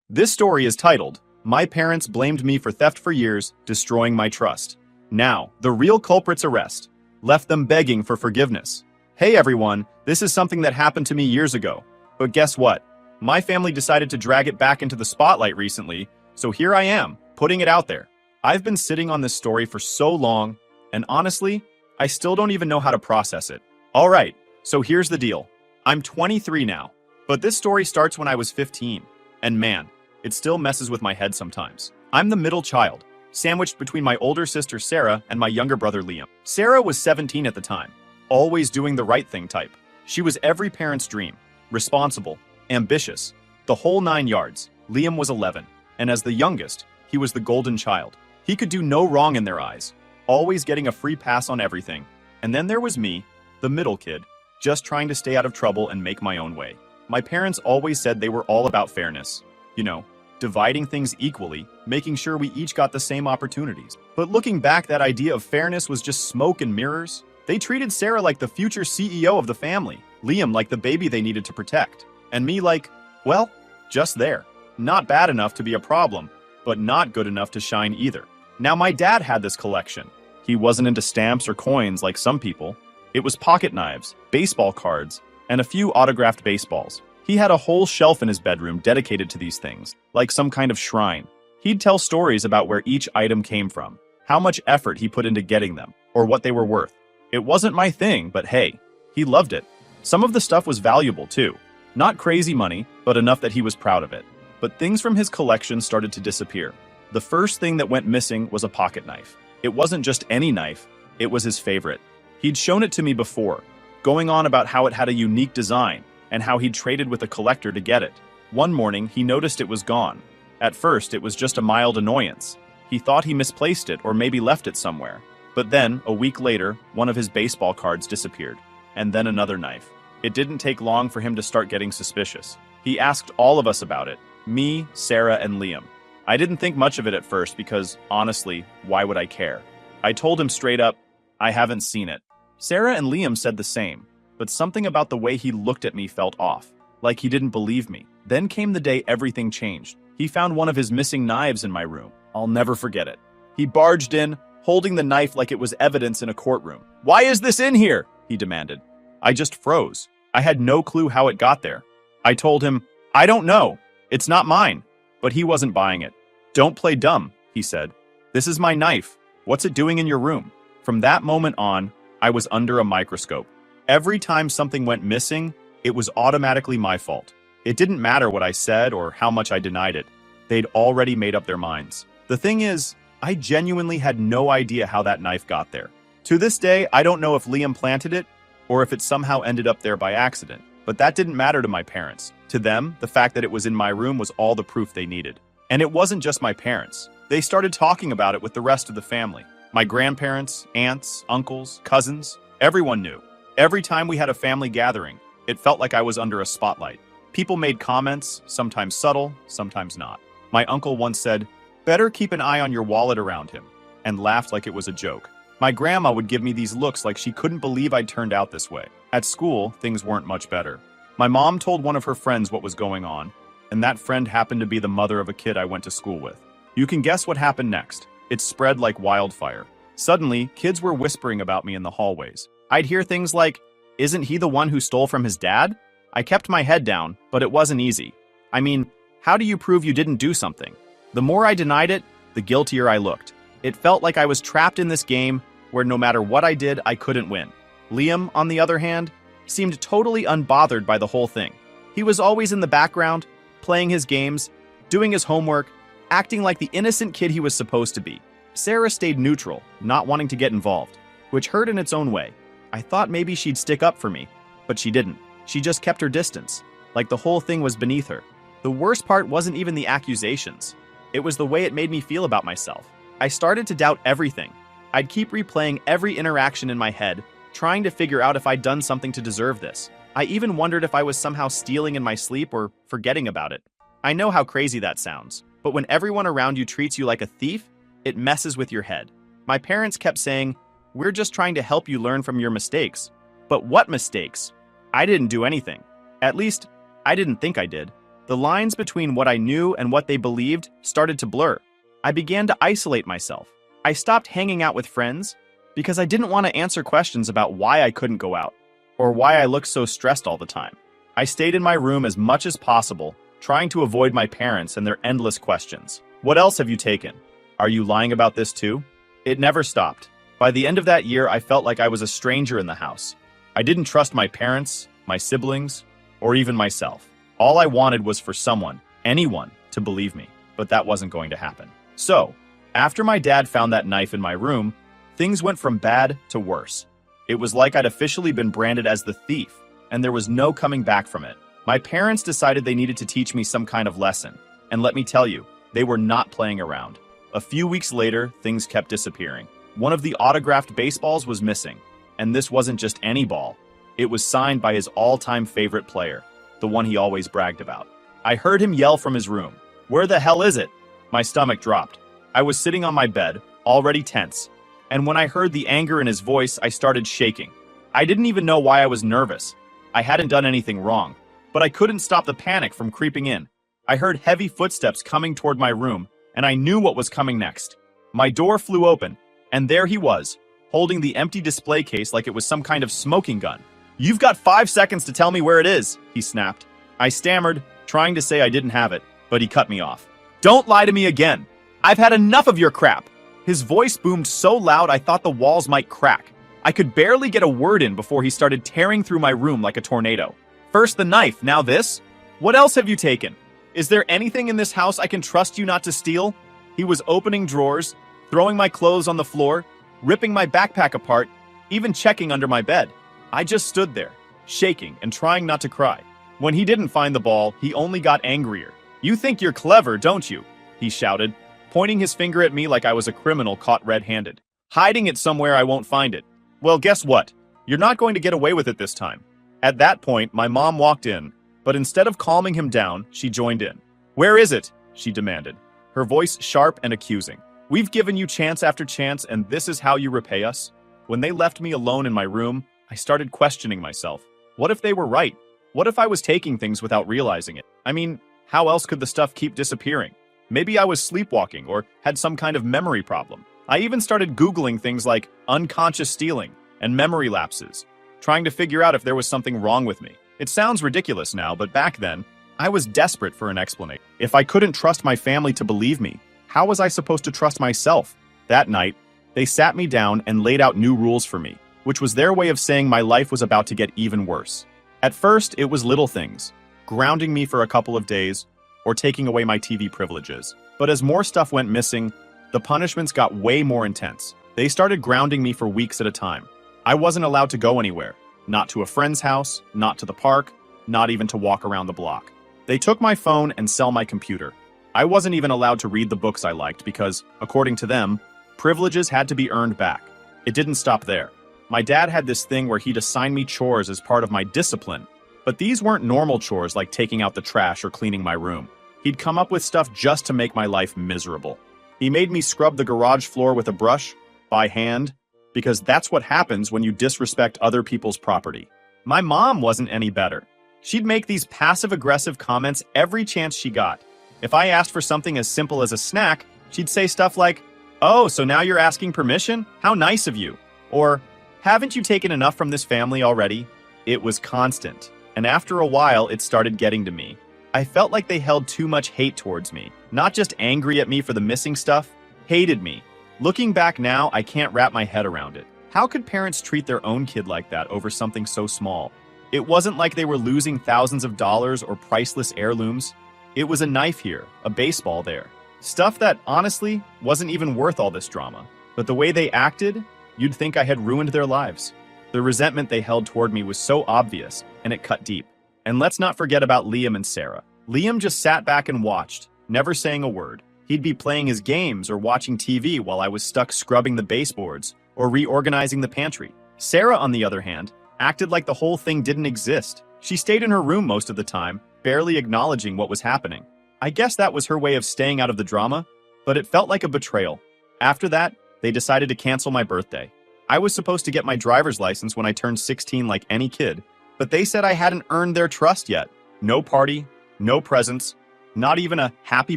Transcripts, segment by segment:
This story is titled, My Parents Blamed Me for Theft for Years, Destroying My Trust. Now, the real culprits arrest. Left them begging for forgiveness. Hey everyone, this is something that happened to me years ago. But guess what? My family decided to drag it back into the spotlight recently, so here I am, putting it out there. I've been sitting on this story for so long, and honestly, I still don't even know how to process it. Alright, so here's the deal. I'm 23 now, but this story starts when I was 15. And man, it still messes with my head sometimes. I'm the middle child, sandwiched between my older sister Sarah and my younger brother Liam. Sarah was 17 at the time, always doing the right thing type. She was every parent's dream, responsible, ambitious, the whole 9 yards. Liam was 11, and as the youngest, he was the golden child. He could do no wrong in their eyes, always getting a free pass on everything. And then there was me, the middle kid, just trying to stay out of trouble and make my own way. My parents always said they were all about fairness. You know, dividing things equally, making sure we each got the same opportunities. But looking back, that idea of fairness was just smoke and mirrors. They treated Sarah like the future CEO of the family, Liam like the baby they needed to protect, and me like, well, just there. Not bad enough to be a problem, but not good enough to shine either. Now my dad had this collection. He wasn't into stamps or coins like some people. It was pocket knives, baseball cards, and a few autographed baseballs. He had a whole shelf in his bedroom dedicated to these things, like some kind of shrine. He'd tell stories about where each item came from, how much effort he put into getting them, or what they were worth. It wasn't my thing, but hey, he loved it. Some of the stuff was valuable too. Not crazy money, but enough that he was proud of it. But things from his collection started to disappear. The first thing that went missing was a pocket knife. It wasn't just any knife, it was his favorite. He'd shown it to me before, going on about how it had a unique design, and how he'd traded with a collector to get it. One morning, he noticed it was gone. At first, it was just a mild annoyance. He thought he misplaced it or maybe left it somewhere. But then, a week later, one of his baseball cards disappeared. And then another knife. It didn't take long for him to start getting suspicious. He asked all of us about it. Me, Sarah, and Liam. I didn't think much of it at first because, honestly, why would I care? I told him straight up, I haven't seen it. Sarah and Liam said the same. But something about the way he looked at me felt off, like he didn't believe me. Then came the day everything changed. He found one of his missing knives in my room. I'll never forget it. He barged in, holding the knife like it was evidence in a courtroom. "Why is this in here?" he demanded. I just froze. I had no clue how it got there. I told him, "I don't know. It's not mine." But he wasn't buying it. "Don't play dumb," he said. "This is my knife. What's it doing in your room?" From that moment on, I was under a microscope. Every time something went missing, it was automatically my fault. It didn't matter what I said or how much I denied it. They'd already made up their minds. The thing is, I genuinely had no idea how that knife got there. To this day, I don't know if Liam planted it or if it somehow ended up there by accident. But that didn't matter to my parents. To them, the fact that it was in my room was all the proof they needed. And it wasn't just my parents. They started talking about it with the rest of the family. My grandparents, aunts, uncles, cousins, everyone knew. Every time we had a family gathering, it felt like I was under a spotlight. People made comments, sometimes subtle, sometimes not. My uncle once said, "Better keep an eye on your wallet around him," and laughed like it was a joke. My grandma would give me these looks like she couldn't believe I'd turned out this way. At school, things weren't much better. My mom told one of her friends what was going on, and that friend happened to be the mother of a kid I went to school with. You can guess what happened next. It spread like wildfire. Suddenly, kids were whispering about me in the hallways. I'd hear things like, "Isn't he the one who stole from his dad?" I kept my head down, but it wasn't easy. I mean, how do you prove you didn't do something? The more I denied it, the guiltier I looked. It felt like I was trapped in this game where no matter what I did, I couldn't win. Liam, on the other hand, seemed totally unbothered by the whole thing. He was always in the background, playing his games, doing his homework, acting like the innocent kid he was supposed to be. Sarah stayed neutral, not wanting to get involved, which hurt in its own way. I thought maybe she'd stick up for me, but she didn't. She just kept her distance, like the whole thing was beneath her. The worst part wasn't even the accusations. It was the way it made me feel about myself. I started to doubt everything. I'd keep replaying every interaction in my head, trying to figure out if I'd done something to deserve this. I even wondered if I was somehow stealing in my sleep or forgetting about it. I know how crazy that sounds, but when everyone around you treats you like a thief, it messes with your head. My parents kept saying, "We're just trying to help you learn from your mistakes." But what mistakes? I didn't do anything. At least, I didn't think I did. The lines between what I knew and what they believed started to blur. I began to isolate myself. I stopped hanging out with friends because I didn't want to answer questions about why I couldn't go out or why I looked so stressed all the time. I stayed in my room as much as possible, trying to avoid my parents and their endless questions. What else have you taken? Are you lying about this too? It never stopped. By the end of that year, I felt like I was a stranger in the house. I didn't trust my parents, my siblings, or even myself. All I wanted was for someone, anyone, to believe me, but that wasn't going to happen. So, after my dad found that knife in my room, things went from bad to worse. It was like I'd officially been branded as the thief, and there was no coming back from it. My parents decided they needed to teach me some kind of lesson, and let me tell you, they were not playing around. A few weeks later, things kept disappearing. One of the autographed baseballs was missing, and this wasn't just any ball. It was signed by his all-time favorite player, the one he always bragged about. I heard him yell from his room, "Where the hell is it?" My stomach dropped. I was sitting on my bed, already tense, and when I heard the anger in his voice, I started shaking. I didn't even know why I was nervous. I hadn't done anything wrong, but I couldn't stop the panic from creeping in. I heard heavy footsteps coming toward my room, and I knew what was coming next. My door flew open, and there he was, holding the empty display case like it was some kind of smoking gun. "You've got 5 seconds to tell me where it is," he snapped. I stammered, trying to say I didn't have it, but he cut me off. "Don't lie to me again. I've had enough of your crap." His voice boomed so loud I thought the walls might crack. I could barely get a word in before he started tearing through my room like a tornado. "First the knife, now this? What else have you taken? Is there anything in this house I can trust you not to steal?" He was opening drawers, throwing my clothes on the floor, ripping my backpack apart, even checking under my bed. I just stood there, shaking and trying not to cry. When he didn't find the ball, he only got angrier. "You think you're clever, don't you?" he shouted, pointing his finger at me like I was a criminal caught red-handed. "Hiding it somewhere I won't find it. Well, guess what? You're not going to get away with it this time." At that point, my mom walked in, but instead of calming him down, she joined in. "Where is it?" she demanded, her voice sharp and accusing. "We've given you chance after chance, and this is how you repay us?" When they left me alone in my room, I started questioning myself. What if they were right? What if I was taking things without realizing it? I mean, how else could the stuff keep disappearing? Maybe I was sleepwalking or had some kind of memory problem. I even started Googling things like unconscious stealing and memory lapses, trying to figure out if there was something wrong with me. It sounds ridiculous now, but back then, I was desperate for an explanation. If I couldn't trust my family to believe me, how was I supposed to trust myself? That night, they sat me down and laid out new rules for me, which was their way of saying my life was about to get even worse. At first, it was little things, grounding me for a couple of days, or taking away my TV privileges. But as more stuff went missing, the punishments got way more intense. They started grounding me for weeks at a time. I wasn't allowed to go anywhere, not to a friend's house, not to the park, not even to walk around the block. They took my phone and sell my computer. I wasn't even allowed to read the books I liked because, according to them, privileges had to be earned back. It didn't stop there. My dad had this thing where he'd assign me chores as part of my discipline, but these weren't normal chores like taking out the trash or cleaning my room. He'd come up with stuff just to make my life miserable. He made me scrub the garage floor with a brush, by hand, because that's what happens when you disrespect other people's property. My mom wasn't any better. She'd make these passive-aggressive comments every chance she got. If I asked for something as simple as a snack, she'd say stuff like, "Oh, so now you're asking permission? How nice of you." Or, "Haven't you taken enough from this family already?" It was constant, and after a while, it started getting to me. I felt like they held too much hate towards me, not just angry at me for the missing stuff, hated me. Looking back now, I can't wrap my head around it. How could parents treat their own kid like that over something so small? It wasn't like they were losing thousands of dollars or priceless heirlooms. It was a knife here, a baseball there. Stuff that, honestly, wasn't even worth all this drama. But the way they acted, you'd think I had ruined their lives. The resentment they held toward me was so obvious, and it cut deep. And let's not forget about Liam and Sarah. Liam just sat back and watched, never saying a word. He'd be playing his games or watching TV while I was stuck scrubbing the baseboards or reorganizing the pantry. Sarah, on the other hand, acted like the whole thing didn't exist. She stayed in her room most of the time, barely acknowledging what was happening. I guess that was her way of staying out of the drama, but it felt like a betrayal. After that, they decided to cancel my birthday. I was supposed to get my driver's license when I turned 16 like any kid, but they said I hadn't earned their trust yet. No party, No presents, not even a happy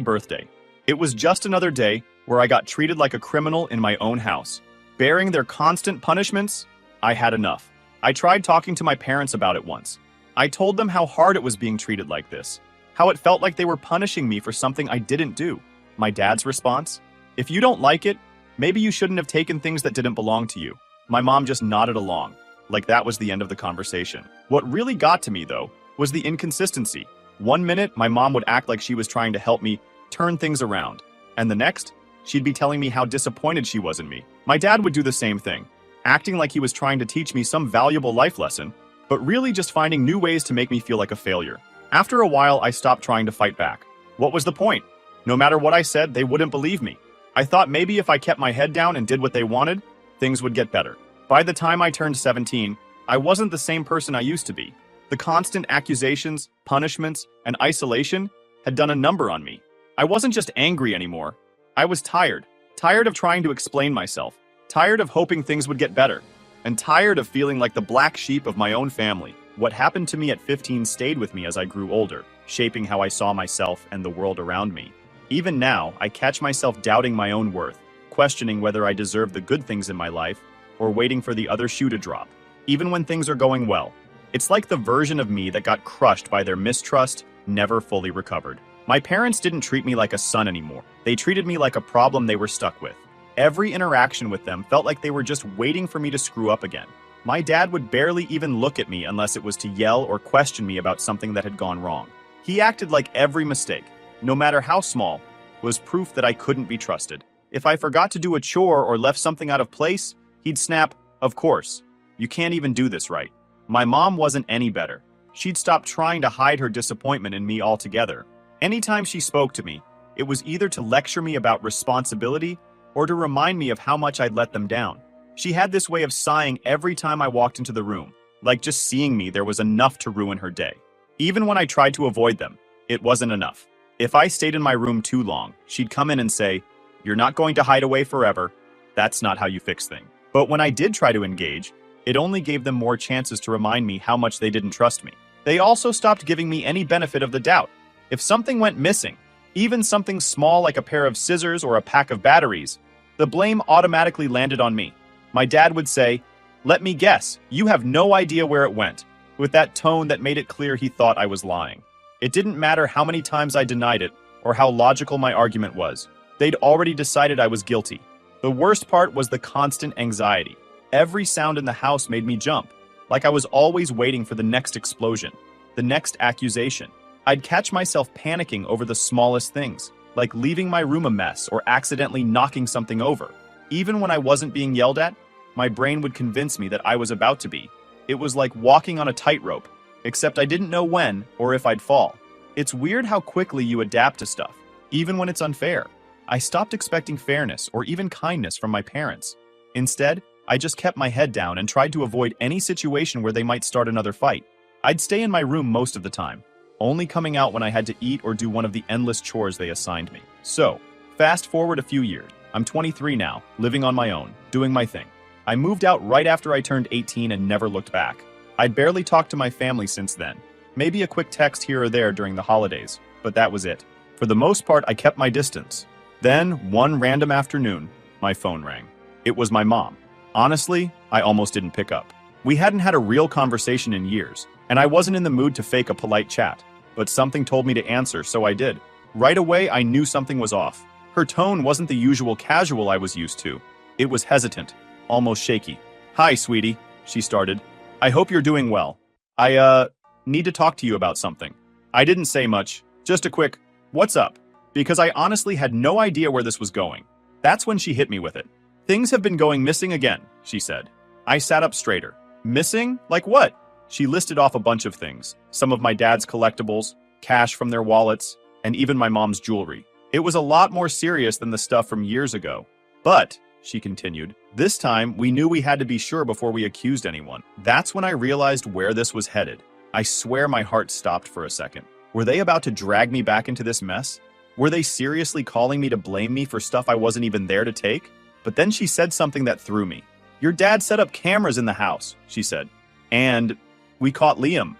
birthday. It was just another day where I got treated like a criminal in my own house. Bearing their constant punishments, I had enough. I tried talking to my parents about it once. I told them how hard it was being treated like this, how it felt like they were punishing me for something I didn't do. My dad's response? If you don't like it, maybe you shouldn't have taken things that didn't belong to you. My mom just nodded along, like that was the end of the conversation. What really got to me, though, was the inconsistency. One minute, my mom would act like she was trying to help me turn things around, and the next, she'd be telling me how disappointed she was in me. My dad would do the same thing, acting like he was trying to teach me some valuable life lesson, but really just finding new ways to make me feel like a failure. After a while, I stopped trying to fight back. What was the point? No matter what I said, they wouldn't believe me. I thought maybe if I kept my head down and did what they wanted, things would get better. By the time I turned 17, I wasn't the same person I used to be. The constant accusations, punishments, and isolation had done a number on me. I wasn't just angry anymore. I was tired. Tired of trying to explain myself. Tired of hoping things would get better. And tired of feeling like the black sheep of my own family. What happened to me at 15 stayed with me as I grew older, shaping how I saw myself and the world around me. Even now, I catch myself doubting my own worth, questioning whether I deserve the good things in my life, or waiting for the other shoe to drop. Even when things are going well, it's like the version of me that got crushed by their mistrust never fully recovered. My parents didn't treat me like a son anymore. They treated me like a problem they were stuck with. Every interaction with them felt like they were just waiting for me to screw up again. My dad would barely even look at me unless it was to yell or question me about something that had gone wrong. He acted like every mistake, no matter how small, was proof that I couldn't be trusted. If I forgot to do a chore or left something out of place, he'd snap, "Of course. You can't even do this right." My mom wasn't any better. She'd stopped trying to hide her disappointment in me altogether. Anytime she spoke to me, it was either to lecture me about responsibility or to remind me of how much I'd let them down. She had this way of sighing every time I walked into the room, like just seeing me there was enough to ruin her day. Even when I tried to avoid them, it wasn't enough. If I stayed in my room too long, she'd come in and say, "You're not going to hide away forever. That's not how you fix things." But when I did try to engage, it only gave them more chances to remind me how much they didn't trust me. They also stopped giving me any benefit of the doubt. If something went missing, even something small like a pair of scissors or a pack of batteries, the blame automatically landed on me. My dad would say, "Let me guess, you have no idea where it went," with that tone that made it clear he thought I was lying. It didn't matter how many times I denied it or how logical my argument was. They'd already decided I was guilty. The worst part was the constant anxiety. Every sound in the house made me jump, like I was always waiting for the next explosion, the next accusation. I'd catch myself panicking over the smallest things, like leaving my room a mess or accidentally knocking something over. Even when I wasn't being yelled at, my brain would convince me that I was about to be. It was like walking on a tightrope, except I didn't know when or if I'd fall. It's weird how quickly you adapt to stuff, even when it's unfair. I stopped expecting fairness or even kindness from my parents. Instead, I just kept my head down and tried to avoid any situation where they might start another fight. I'd stay in my room most of the time, only coming out when I had to eat or do one of the endless chores they assigned me. So, fast forward a few years. I'm 23 now, living on my own, doing my thing. I moved out right after I turned 18 and never looked back. I'd barely talked to my family since then. Maybe a quick text here or there during the holidays, but that was it. For the most part, I kept my distance. Then, one random afternoon, my phone rang. It was my mom. Honestly, I almost didn't pick up. We hadn't had a real conversation in years, and I wasn't in the mood to fake a polite chat. But something told me to answer, so I did. Right away, I knew something was off. Her tone wasn't the usual casual I was used to. It was hesitant, almost shaky. "Hi, sweetie," she started. "I hope you're doing well. I need to talk to you about something." I didn't say much, just a quick, "What's up?" because I honestly had no idea where this was going. That's when she hit me with it. "Things have been going missing again," she said. I sat up straighter. "Missing? Like what?" She listed off a bunch of things. Some of my dad's collectibles, cash from their wallets, and even my mom's jewelry. It was a lot more serious than the stuff from years ago. "But," she continued, "this time we knew we had to be sure before we accused anyone." That's when I realized where this was headed. I swear my heart stopped for a second. Were they about to drag me back into this mess? Were they seriously calling me to blame me for stuff I wasn't even there to take? But then she said something that threw me. "Your dad set up cameras in the house," she said. "And we caught Liam,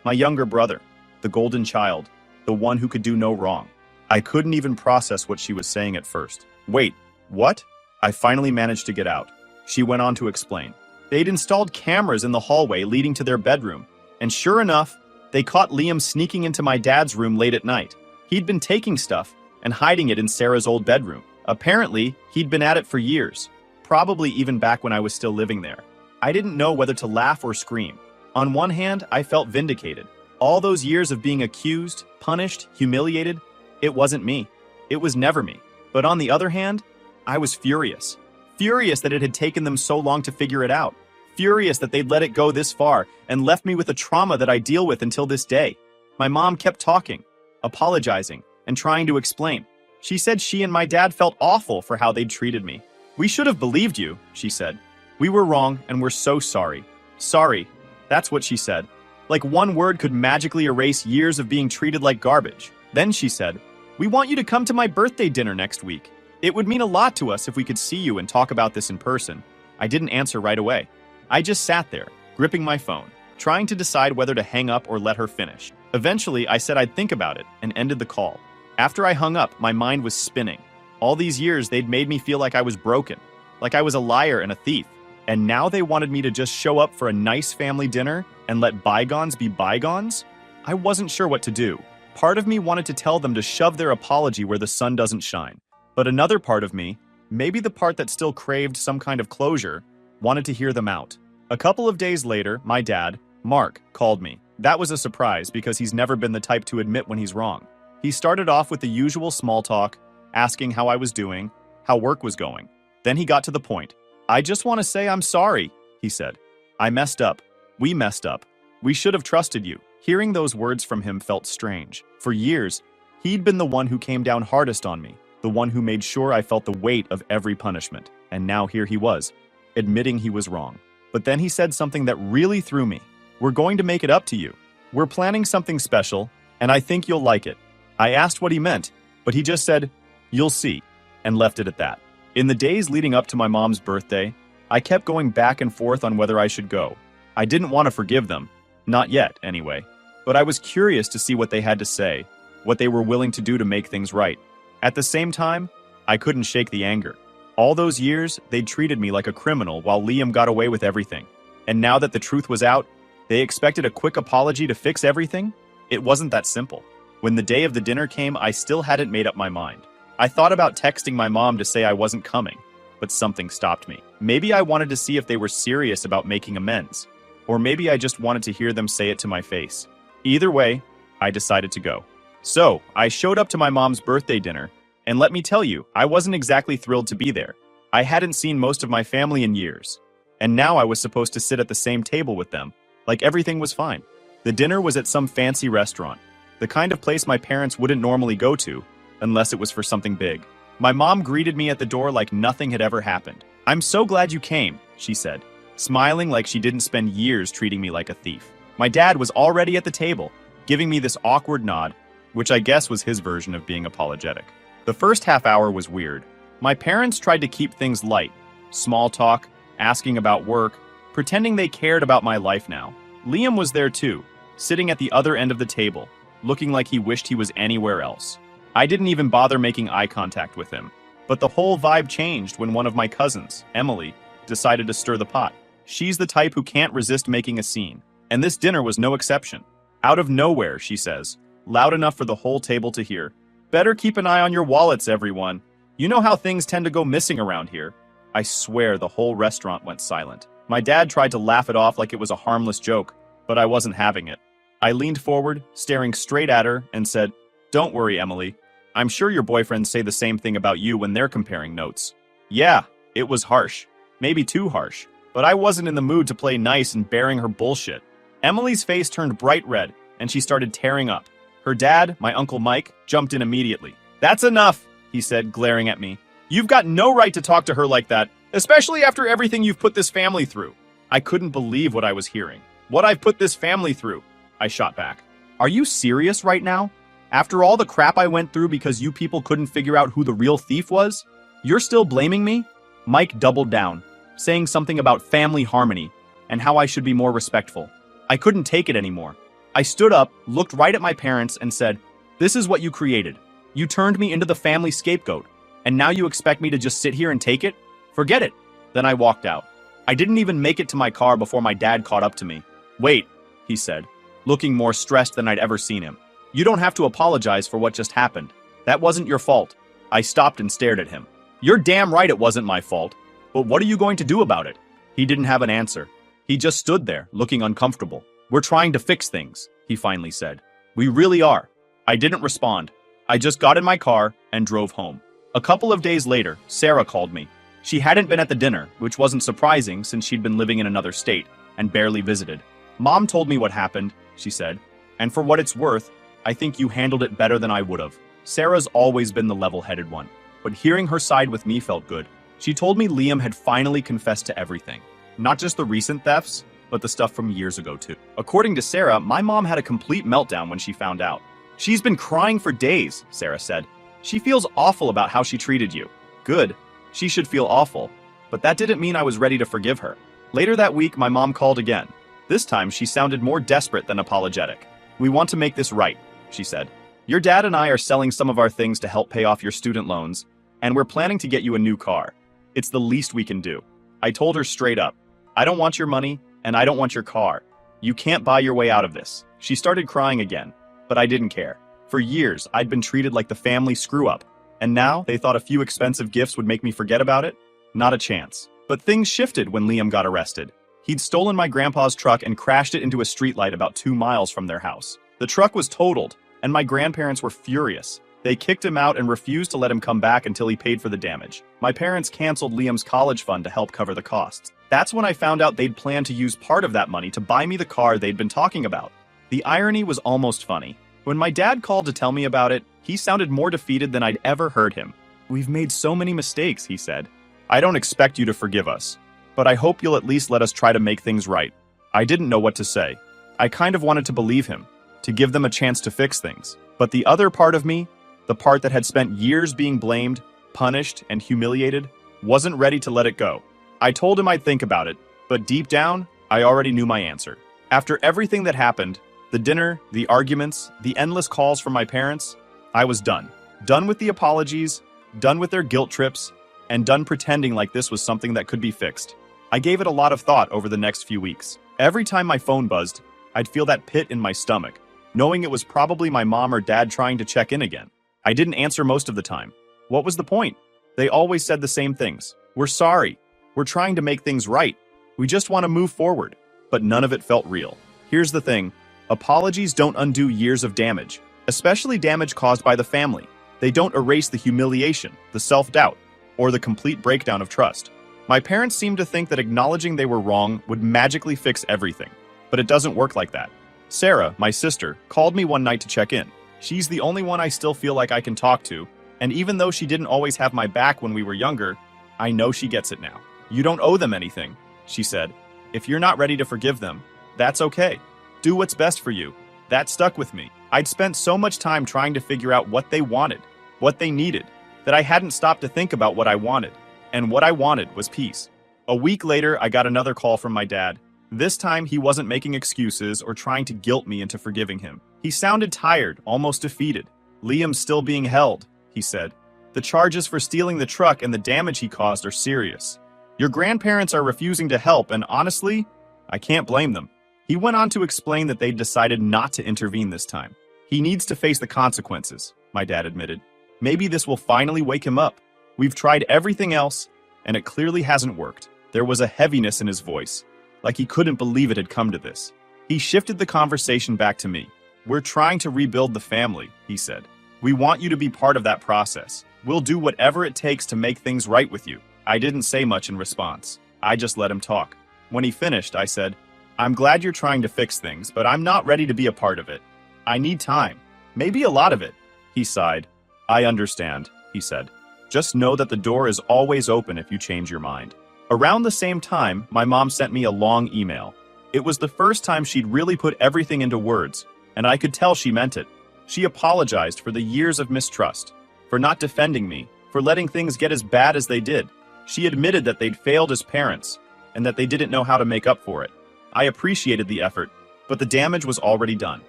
my younger brother." the golden child, the one who could do no wrong. I couldn't even process what she was saying at first. Wait, what? I finally managed to get out. She went on to explain. They'd installed cameras in the hallway leading to their bedroom, and sure enough, they caught Liam sneaking into my dad's room late at night. He'd been taking stuff and hiding it in Sarah's old bedroom. Apparently, he'd been at it for years, probably even back when I was still living there. I didn't know whether to laugh or scream. On one hand, I felt vindicated. All those years of being accused, punished, humiliated, it wasn't me. It was never me. But on the other hand, I was furious. Furious that it had taken them so long to figure it out. Furious that they'd let it go this far and left me with a trauma that I deal with until this day. My mom kept talking, apologizing, and trying to explain. She said she and my dad felt awful for how they'd treated me. We should have believed you, she said. We were wrong and we're so sorry. Sorry. That's what she said. Like one word could magically erase years of being treated like garbage. Then she said, "We want you to come to my birthday dinner next week. It would mean a lot to us if we could see you and talk about this in person." I didn't answer right away. I just sat there, gripping my phone, trying to decide whether to hang up or let her finish. Eventually, I said I'd think about it and ended the call. After I hung up, my mind was spinning. All these years, they'd made me feel like I was broken, like I was a liar and a thief. And now they wanted me to just show up for a nice family dinner and let bygones be bygones? I wasn't sure what to do. Part of me wanted to tell them to shove their apology where the sun doesn't shine. But another part of me, maybe the part that still craved some kind of closure, wanted to hear them out. A couple of days later, my dad, Mark, called me. That was a surprise because he's never been the type to admit when he's wrong. He started off with the usual small talk, asking how I was doing, how work was going. Then he got to the point. "I just want to say I'm sorry," he said. "I messed up. We messed up. We should have trusted you." Hearing those words from him felt strange. For years, he'd been the one who came down hardest on me, the one who made sure I felt the weight of every punishment. And now here he was, admitting he was wrong. But then he said something that really threw me. "We're going to make it up to you. We're planning something special, and I think you'll like it." I asked what he meant, but he just said, "You'll see," and left it at that. In the days leading up to my mom's birthday, I kept going back and forth on whether I should go. I didn't want to forgive them. Not yet, anyway. But I was curious to see what they had to say, what they were willing to do to make things right. At the same time, I couldn't shake the anger. All those years, they'd treated me like a criminal while Liam got away with everything. And now that the truth was out, they expected a quick apology to fix everything? It wasn't that simple. When the day of the dinner came, I still hadn't made up my mind. I thought about texting my mom to say I wasn't coming, but something stopped me. Maybe I wanted to see if they were serious about making amends. Or maybe I just wanted to hear them say it to my face. Either way, I decided to go. So, I showed up to my mom's birthday dinner, and let me tell you, I wasn't exactly thrilled to be there. I hadn't seen most of my family in years, and now I was supposed to sit at the same table with them, like everything was fine. The dinner was at some fancy restaurant, the kind of place my parents wouldn't normally go to, unless it was for something big. My mom greeted me at the door like nothing had ever happened. "I'm so glad you came," she said, smiling like she didn't spend years treating me like a thief. My dad was already at the table, giving me this awkward nod, which I guess was his version of being apologetic. The first half hour was weird. My parents tried to keep things light, small talk, asking about work, pretending they cared about my life now. Liam was there too, sitting at the other end of the table, looking like he wished he was anywhere else. I didn't even bother making eye contact with him. But the whole vibe changed when one of my cousins, Emily, decided to stir the pot. She's the type who can't resist making a scene, and this dinner was no exception. Out of nowhere, she says, loud enough for the whole table to hear, "Better keep an eye on your wallets, everyone. You know how things tend to go missing around here." I swear the whole restaurant went silent. My dad tried to laugh it off like it was a harmless joke, but I wasn't having it. I leaned forward, staring straight at her, and said, "Don't worry, Emily. I'm sure your boyfriends say the same thing about you when they're comparing notes." Yeah, it was harsh. Maybe too harsh. But I wasn't in the mood to play nice and bearing her bullshit. Emily's face turned bright red, and she started tearing up. Her dad, my Uncle Mike, jumped in immediately. "That's enough," he said, glaring at me. "You've got no right to talk to her like that, especially after everything you've put this family through." I couldn't believe what I was hearing. "What I've put this family through," I shot back. "Are you serious right now? After all the crap I went through because you people couldn't figure out who the real thief was? You're still blaming me?" Mike doubled down, saying something about family harmony and how I should be more respectful. I couldn't take it anymore. I stood up, looked right at my parents, and said, "This is what you created. You turned me into the family scapegoat, and now you expect me to just sit here and take it? Forget it." Then I walked out. I didn't even make it to my car before my dad caught up to me. "Wait," he said, looking more stressed than I'd ever seen him. "You don't have to apologize for what just happened. That wasn't your fault." I stopped and stared at him. "You're damn right it wasn't my fault. But what are you going to do about it?" He didn't have an answer. He just stood there, looking uncomfortable. "We're trying to fix things," he finally said. "We really are." I didn't respond. I just got in my car and drove home. A couple of days later, Sarah called me. She hadn't been at the dinner, which wasn't surprising since she'd been living in another state and barely visited. "Mom told me what happened," she said, "and for what it's worth, I think you handled it better than I would have." Sarah's always been the level-headed one, but hearing her side with me felt good. She told me Liam had finally confessed to everything. Not just the recent thefts, but the stuff from years ago too. According to Sarah, my mom had a complete meltdown when she found out. "She's been crying for days," Sarah said. "She feels awful about how she treated you." Good. She should feel awful. But that didn't mean I was ready to forgive her. Later that week, my mom called again. This time, she sounded more desperate than apologetic. "We want to make this right," she said. "Your dad and I are selling some of our things to help pay off your student loans, and we're planning to get you a new car. It's the least we can do." I told her straight up, "I don't want your money, and I don't want your car. You can't buy your way out of this." She started crying again, but I didn't care. For years, I'd been treated like the family screw-up, and now they thought a few expensive gifts would make me forget about it? Not a chance. But things shifted when Liam got arrested. He'd stolen my grandpa's truck and crashed it into a streetlight about 2 miles from their house. The truck was totaled, and my grandparents were furious. They kicked him out and refused to let him come back until he paid for the damage. My parents canceled Liam's college fund to help cover the costs. That's when I found out they'd planned to use part of that money to buy me the car they'd been talking about. The irony was almost funny. When my dad called to tell me about it, he sounded more defeated than I'd ever heard him. "We've made so many mistakes," he said. "I don't expect you to forgive us, but I hope you'll at least let us try to make things right." I didn't know what to say. I kind of wanted to believe him, to give them a chance to fix things. But the other part of me, the part that had spent years being blamed, punished, and humiliated, wasn't ready to let it go. I told him I'd think about it, but deep down, I already knew my answer. After everything that happened, the dinner, the arguments, the endless calls from my parents, I was done. Done with the apologies, done with their guilt trips, and done pretending like this was something that could be fixed. I gave it a lot of thought over the next few weeks. Every time my phone buzzed, I'd feel that pit in my stomach, knowing it was probably my mom or dad trying to check in again. I didn't answer most of the time. What was the point? They always said the same things. "We're sorry. We're trying to make things right. We just want to move forward." But none of it felt real. Here's the thing. Apologies don't undo years of damage, especially damage caused by the family. They don't erase the humiliation, the self-doubt, or the complete breakdown of trust. My parents seemed to think that acknowledging they were wrong would magically fix everything, but it doesn't work like that. Sarah, my sister, called me one night to check in. She's the only one I still feel like I can talk to, and even though she didn't always have my back when we were younger, I know she gets it now. "You don't owe them anything," she said. "If you're not ready to forgive them, that's okay. Do what's best for you." That stuck with me. I'd spent so much time trying to figure out what they wanted, what they needed, that I hadn't stopped to think about what I wanted. And what I wanted was peace. A week later, I got another call from my dad. This time, he wasn't making excuses or trying to guilt me into forgiving him. He sounded tired, almost defeated. "Liam's still being held," he said. "The charges for stealing the truck and the damage he caused are serious. Your grandparents are refusing to help, and honestly, I can't blame them." He went on to explain that they'd decided not to intervene this time. "He needs to face the consequences," my dad admitted. "Maybe this will finally wake him up. We've tried everything else, and it clearly hasn't worked." There was a heaviness in his voice, like he couldn't believe it had come to this. He shifted the conversation back to me. "We're trying to rebuild the family," he said. "We want you to be part of that process. We'll do whatever it takes to make things right with you." I didn't say much in response. I just let him talk. When he finished, I said, "I'm glad you're trying to fix things, but I'm not ready to be a part of it. I need time. Maybe a lot of it." He sighed. "I understand," he said. "Just know that the door is always open if you change your mind." Around the same time, my mom sent me a long email. It was the first time she'd really put everything into words, and I could tell she meant it. She apologized for the years of mistrust, for not defending me, for letting things get as bad as they did. She admitted that they'd failed as parents, and that they didn't know how to make up for it. I appreciated the effort, But the damage was already done.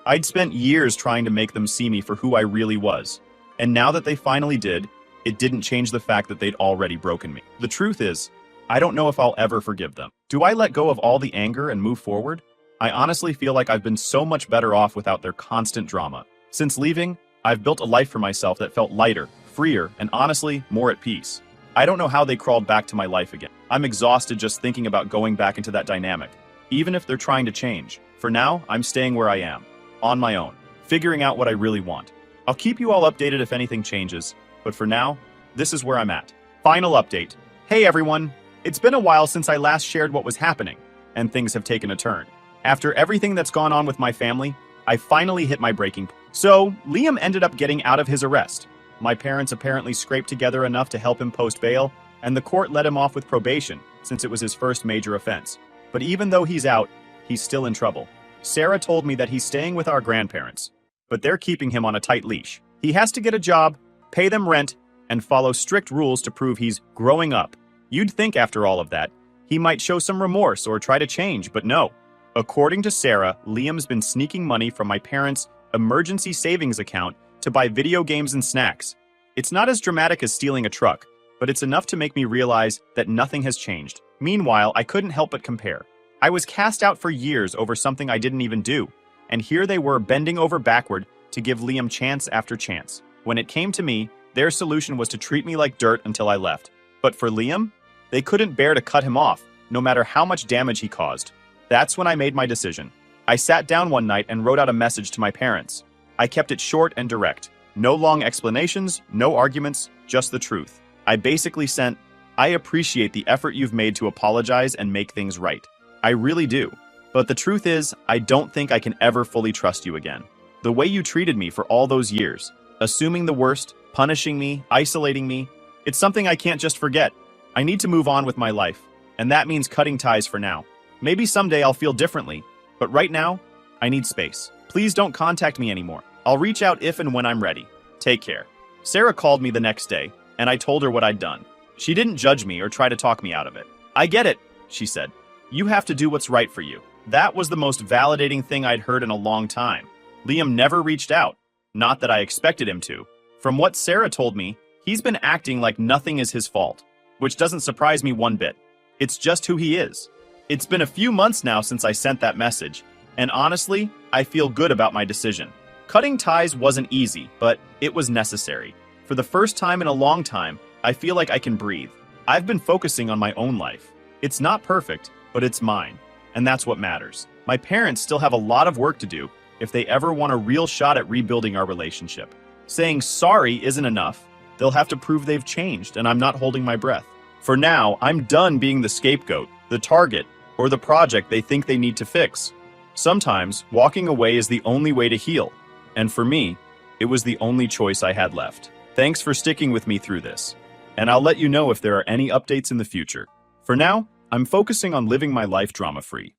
I'd spent years trying to make them see me for who I really was. And now that they finally did, it didn't change the fact that they'd already broken me. The truth is, I don't know if I'll ever forgive them. Do I let go of all the anger and move forward? I honestly feel like I've been so much better off without their constant drama. Since leaving, I've built a life for myself that felt lighter, freer, and honestly, more at peace. I don't know how they crawled back to my life again. I'm exhausted just thinking about going back into that dynamic, even if they're trying to change. For now, I'm staying where I am, on my own, figuring out what I really want. I'll keep you all updated if anything changes, but for now, this is where I'm at. Final update. Hey everyone! It's been a while since I last shared what was happening, and things have taken a turn. After everything that's gone on with my family, I finally hit my breaking point. So, Liam ended up getting out of his arrest. My parents apparently scraped together enough to help him post bail, and the court let him off with probation, since it was his first major offense. But even though he's out, he's still in trouble. Sarah told me that he's staying with our grandparents, but they're keeping him on a tight leash. He has to get a job, pay them rent, and follow strict rules to prove he's growing up. You'd think after all of that, he might show some remorse or try to change, but no. According to Sarah, Liam's been sneaking money from my parents' emergency savings account to buy video games and snacks. It's not as dramatic as stealing a truck, but it's enough to make me realize that nothing has changed. Meanwhile, I couldn't help but compare. I was cast out for years over something I didn't even do, and here they were bending over backward to give Liam chance after chance. When it came to me, their solution was to treat me like dirt until I left. But for Liam, they couldn't bear to cut him off, no matter how much damage he caused. That's when I made my decision. I sat down one night and wrote out a message to my parents. I kept it short and direct. No long explanations, no arguments, just the truth. I basically sent, "I appreciate the effort you've made to apologize and make things right. I really do. But the truth is, I don't think I can ever fully trust you again. The way you treated me for all those years, assuming the worst, punishing me, isolating me, it's something I can't just forget. I need to move on with my life, and that means cutting ties for now. Maybe someday I'll feel differently, but right now, I need space. Please don't contact me anymore. I'll reach out if and when I'm ready. Take care." Sarah called me the next day, and I told her what I'd done. She didn't judge me or try to talk me out of it. "I get it," she said. "You have to do what's right for you." That was the most validating thing I'd heard in a long time. Liam never reached out. Not that I expected him to. From what Sarah told me, he's been acting like nothing is his fault, which doesn't surprise me one bit. It's just who he is. It's been a few months now since I sent that message, and honestly, I feel good about my decision. Cutting ties wasn't easy, but it was necessary. For the first time in a long time, I feel like I can breathe. I've been focusing on my own life. It's not perfect, but it's mine, and that's what matters. My parents still have a lot of work to do if they ever want a real shot at rebuilding our relationship. Saying sorry isn't enough. They'll have to prove they've changed, and I'm not holding my breath. For now, I'm done being the scapegoat, the target, or the project they think they need to fix. Sometimes, walking away is the only way to heal. And for me, it was the only choice I had left. Thanks for sticking with me through this. And I'll let you know if there are any updates in the future. For now, I'm focusing on living my life drama-free.